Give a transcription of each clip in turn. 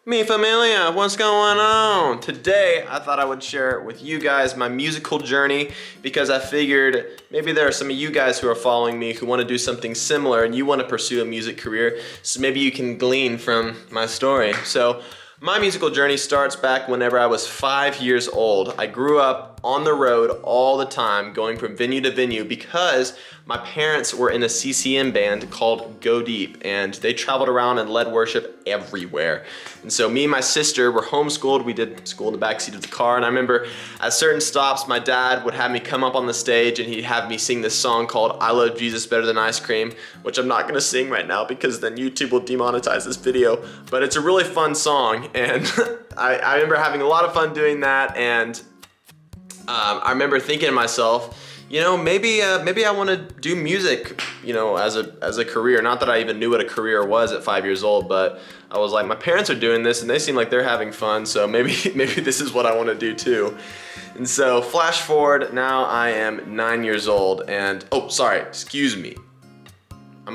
Mi familia, what's going on? Today, I thought I would share with you guys my musical journey because I figured maybe there are some of you guys who are following me who want to do something similar and you want to pursue a music career, so maybe you can glean from my story. So, my musical journey starts back whenever I was 5 years old. I grew up on the road all the time, going from venue to venue because my parents were in a CCM band called Go Deep, and they traveled around and led worship everywhere. And so me and my sister were homeschooled. We did school in the backseat of the car, and I remember at certain stops, my dad would have me come up on the stage and he'd have me sing this song called I Love Jesus Better Than Ice Cream, which I'm not gonna sing right now because then YouTube will demonetize this video, but it's a really fun song, and I remember having a lot of fun doing that, and I remember thinking to myself, you know, maybe I want to do music, you know, as a career. Not that I even knew what a career was at 5 years old, but I was like, my parents are doing this and they seem like they're having fun, so maybe this is what I want to do too. And so flash forward, now I am 9 years old, and I'm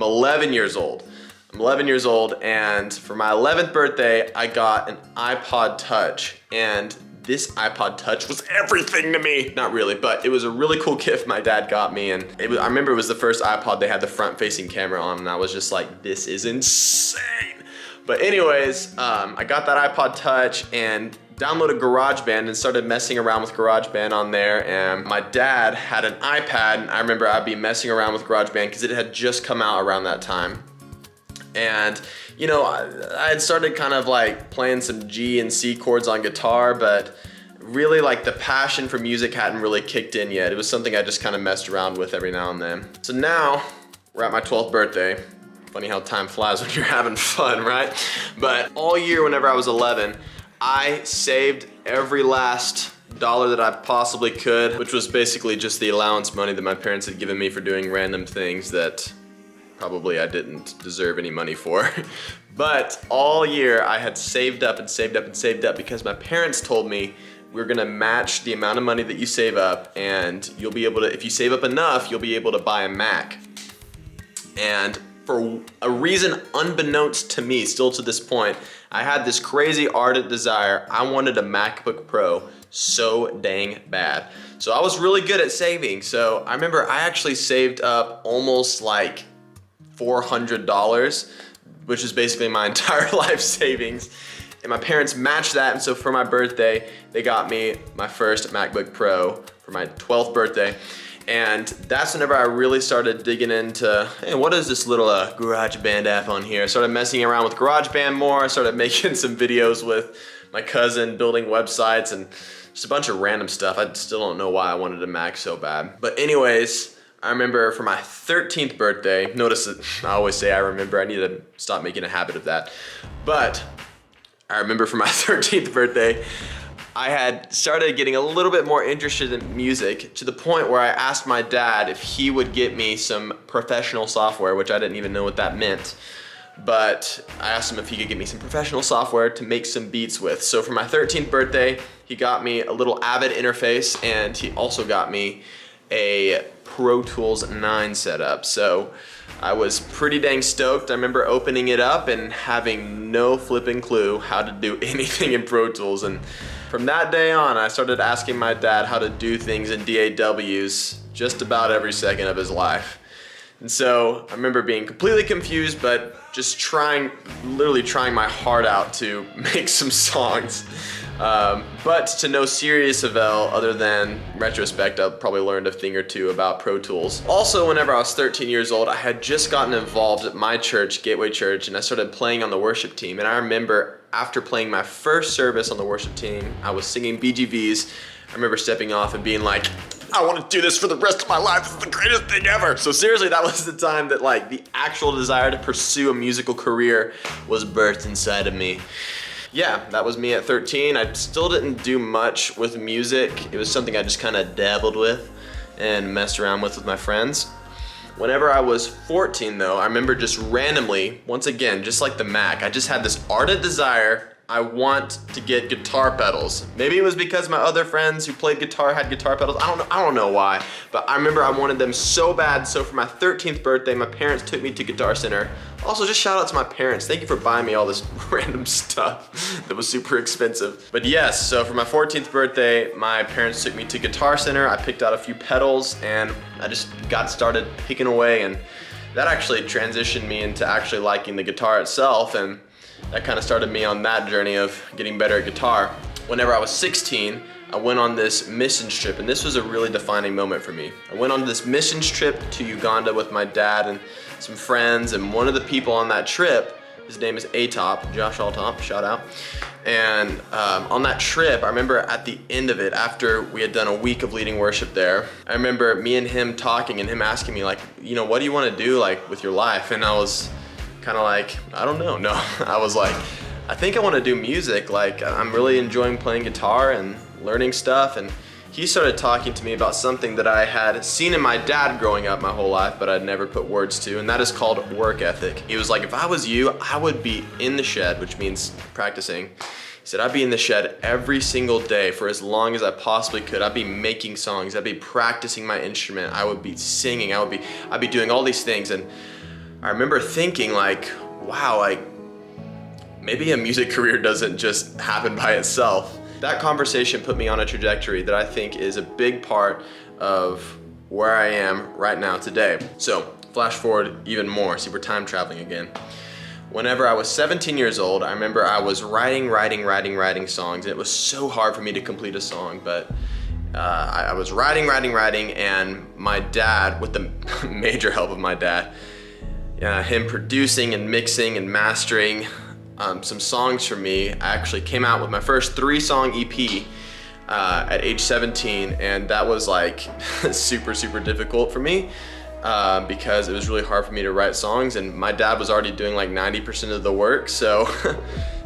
11 years old. I'm 11 years old, and for my 11th birthday, I got an iPod Touch, and this iPod Touch was everything to me. Not really, but it was a really cool gift my dad got me, and I remember it was the first iPod they had the front-facing camera on, and I was just like, this is insane. But anyways, I got that iPod Touch and downloaded GarageBand and started messing around with GarageBand on there, and my dad had an iPad, and I remember I'd be messing around with GarageBand because it had just come out around that time. And you know, I had started kind of like playing some G and C chords on guitar, but really like the passion for music hadn't really kicked in yet. It was something I just kind of messed around with every now and then. So now we're at my 12th birthday. Funny how time flies when you're having fun, right? But all year whenever I was 11, I saved every last dollar that I possibly could, which was basically just the allowance money that my parents had given me for doing random things that probably I didn't deserve any money for. But all year I had saved up and saved up and saved up because my parents told me we're gonna match the amount of money that you save up, and you'll be able to, if you save up enough, you'll be able to buy a Mac. And for a reason unbeknownst to me, still to this point, I had this crazy ardent desire. I wanted a MacBook Pro so dang bad. So I was really good at saving. So I remember I actually saved up almost like $400, which is basically my entire life savings. And my parents matched that, and so for my birthday, they got me my first MacBook Pro for my 12th birthday. And that's whenever I really started digging into, hey, what is this little GarageBand app on here? I started messing around with GarageBand more. I started making some videos with my cousin, building websites, and just a bunch of random stuff. I still don't know why I wanted a Mac so bad. But anyways, I remember for my 13th birthday, notice that I always say I remember, I need to stop making a habit of that. But I remember for my 13th birthday, I had started getting a little bit more interested in music to the point where I asked my dad if he would get me some professional software, which I didn't even know what that meant. But I asked him if he could get me some professional software to make some beats with. So for my 13th birthday, he got me a little Avid interface, and he also got me a Pro Tools 9 setup. So I was pretty dang stoked. I remember opening it up and having no flipping clue how to do anything in Pro Tools. And from that day on, I started asking my dad how to do things in DAWs just about every second of his life. And so I remember being completely confused, but just literally trying my heart out to make some songs. But to no serious avail, other than retrospect, I probably learned a thing or two about Pro Tools. Also, whenever I was 13 years old, I had just gotten involved at my church, Gateway Church, and I started playing on the worship team. And I remember after playing my first service on the worship team, I was singing BGVs. I remember stepping off and being like, I want to do this for the rest of my life. This is the greatest thing ever. So seriously, that was the time that like the actual desire to pursue a musical career was birthed inside of me. Yeah, that was me at 13. I still didn't do much with music. It was something I just kind of dabbled with and messed around with my friends. Whenever I was 14 though, I remember just randomly, once again, just like the Mac, I just had this ardent desire I want to get guitar pedals. Maybe it was because my other friends who played guitar had guitar pedals. I don't know why, but I remember I wanted them so bad. So for my 13th birthday, my parents took me to Guitar Center. Also, just shout out to my parents. Thank you for buying me all this random stuff that was super expensive. But yes, so for my 14th birthday, my parents took me to Guitar Center. I picked out a few pedals and I just got started picking away, and that actually transitioned me into actually liking the guitar itself, and that kind of started me on that journey of getting better at guitar. Whenever I was 16, I went on this missions trip, and this was a really defining moment for me. I went on this missions trip to Uganda with my dad and some friends, and one of the people on that trip, his name is Atop, Josh Altop, shout out. And on that trip, I remember at the end of it, after we had done a week of leading worship there, I remember me and him talking and him asking me like, what do you want to do like with your life? And I was kind of like, I don't know. No, I was like, I think I want to do music. Like, I'm really enjoying playing guitar and learning stuff. And he started talking to me about something that I had seen in my dad growing up my whole life, but I'd never put words to, and that is called work ethic. He was like, if I was you, I would be in the shed, which means practicing. He said, I'd be in the shed every single day for as long as I possibly could. I'd be making songs. I'd be practicing my instrument. I would be singing. I'd be doing all these things. And I remember thinking like, wow, like maybe a music career doesn't just happen by itself. That conversation put me on a trajectory that I think is a big part of where I am right now today. So flash forward even more, see, we're time traveling again. Whenever I was 17 years old, I remember I was writing songs, and it was so hard for me to complete a song, but I was writing, and my dad, with the major help of my dad, him producing and mixing and mastering some songs for me, I actually came out with my first 3-song EP at age 17, and that was like super difficult for me because it was really hard for me to write songs, and my dad was already doing like 90% of the work, so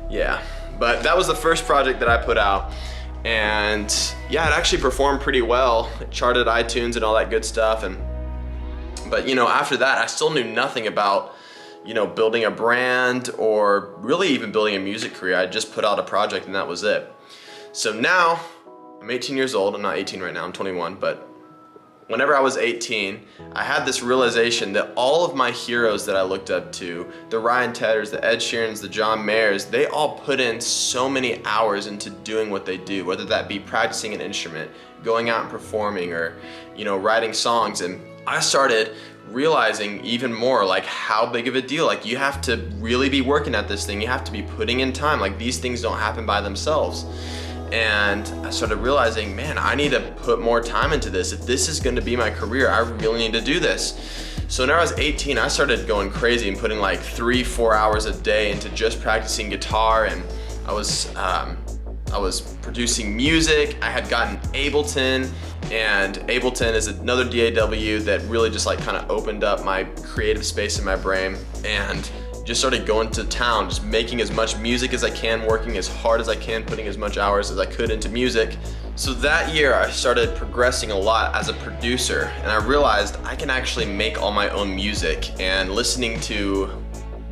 yeah. But that was the first project that I put out, and yeah, it actually performed pretty well. It charted iTunes and all that good stuff, but after that, I still knew nothing about building a brand or really even building a music career. I just put out a project and that was it. So now I'm 18 years old. I'm not 18 right now, I'm 21, but whenever I was 18, I had this realization that all of my heroes that I looked up to, the Ryan Tedders, the Ed Sheerans, the John Mayers, they all put in so many hours into doing what they do, whether that be practicing an instrument, going out and performing, or writing songs. And I started realizing even more like how big of a deal, like you have to really be working at this thing, you have to be putting in time, like these things don't happen by themselves. And I started realizing, man, I need to put more time into this. If this is going to be my career, I really need to do this. So when I was 18, I started going crazy and putting like 3-4 hours a day into just practicing guitar, and I was producing music. I had gotten Ableton, and Ableton is another DAW that really just like kind of opened up my creative space in my brain, and just started going to town, just making as much music as I can, working as hard as I can, putting as much hours as I could into music. So that year I started progressing a lot as a producer, and I realized I can actually make all my own music. And listening to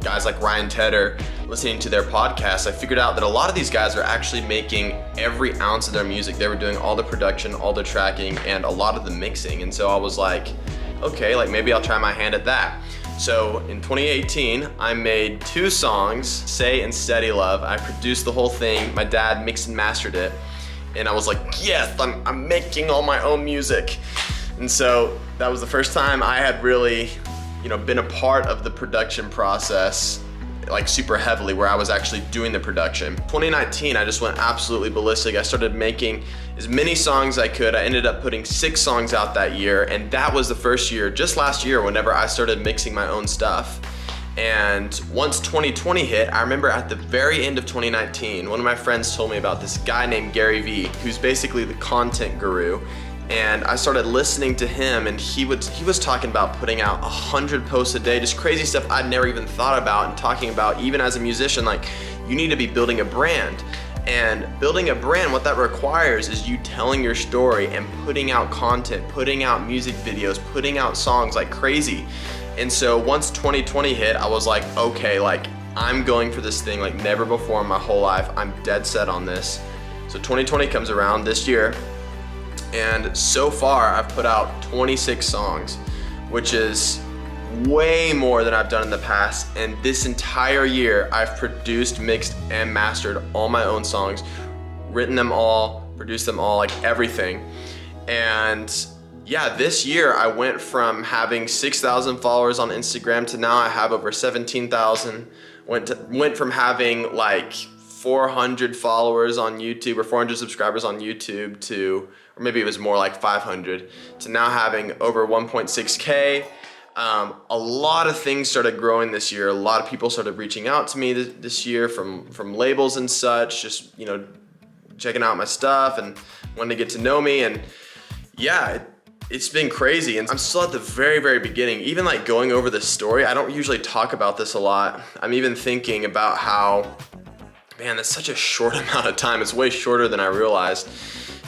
guys like Ryan Tedder, listening to their podcasts, I figured out that a lot of these guys are actually making every ounce of their music. They were doing all the production, all the tracking, and a lot of the mixing. And so I was like, okay, like maybe I'll try my hand at that. So in 2018, I made 2 songs, Say and Steady Love. I produced the whole thing. My dad mixed and mastered it. And I was like, yes, I'm making all my own music. And so that was the first time I had really, been a part of the production process like super heavily, where I was actually doing the production. 2019, I just went absolutely ballistic. I started making as many songs as I could. I ended up putting 6 songs out that year, and that was the first year, just last year, whenever I started mixing my own stuff. And once 2020 hit, I remember at the very end of 2019, one of my friends told me about this guy named Gary Vee, who's basically the content guru. And I started listening to him, and he was talking about putting out 100 posts a day, just crazy stuff I'd never even thought about, and talking about, even as a musician, like, you need to be building a brand. And building a brand, what that requires is you telling your story and putting out content, putting out music videos, putting out songs like crazy. And so once 2020 hit, I was like, okay, like I'm going for this thing like never before in my whole life. I'm dead set on this. So 2020 comes around this year, and so far I've put out 26 songs, which is way more than I've done in the past. And this entire year I've produced, mixed, and mastered all my own songs, written them all, produced them all, like everything. And yeah, this year I went from having 6,000 followers on Instagram to now I have over 17,000. Went from having like 400 followers on YouTube or 400 subscribers on YouTube to, or maybe it was more like 500, to now having over 1.6K. A lot of things started growing this year. A lot of people started reaching out to me this year from labels and such, just, you know, checking out my stuff and wanting to get to know me. And yeah, it's been crazy, and I'm still at the very, very beginning. Even like going over this story, I don't usually talk about this a lot. I'm even thinking about how, man, that's such a short amount of time. It's way shorter than I realized.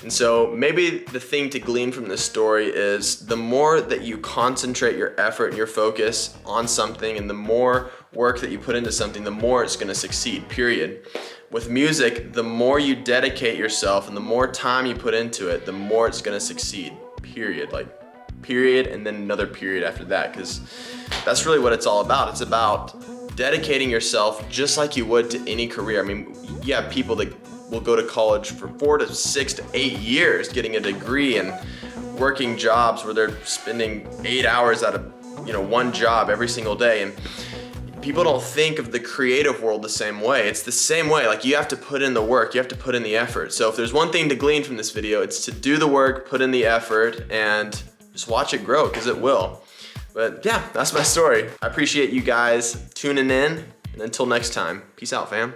And so maybe the thing to glean from this story is the more that you concentrate your effort and your focus on something, and the more work that you put into something, the more it's gonna succeed, period. With music, the more you dedicate yourself and the more time you put into it, the more it's gonna succeed, period. Like, period, and then another period after that, because that's really what it's all about. It's about dedicating yourself just like you would to any career. I mean, you have people that will go to college for 4 to 6 to 8 years getting a degree and working jobs where they're spending 8 hours at one job every single day. And people don't think of the creative world the same way. It's the same way. Like, you have to put in the work, you have to put in the effort. So if there's one thing to glean from this video, it's to do the work, put in the effort, and just watch it grow, because it will. But yeah, that's my story. I appreciate you guys tuning in, and until next time, peace out, fam.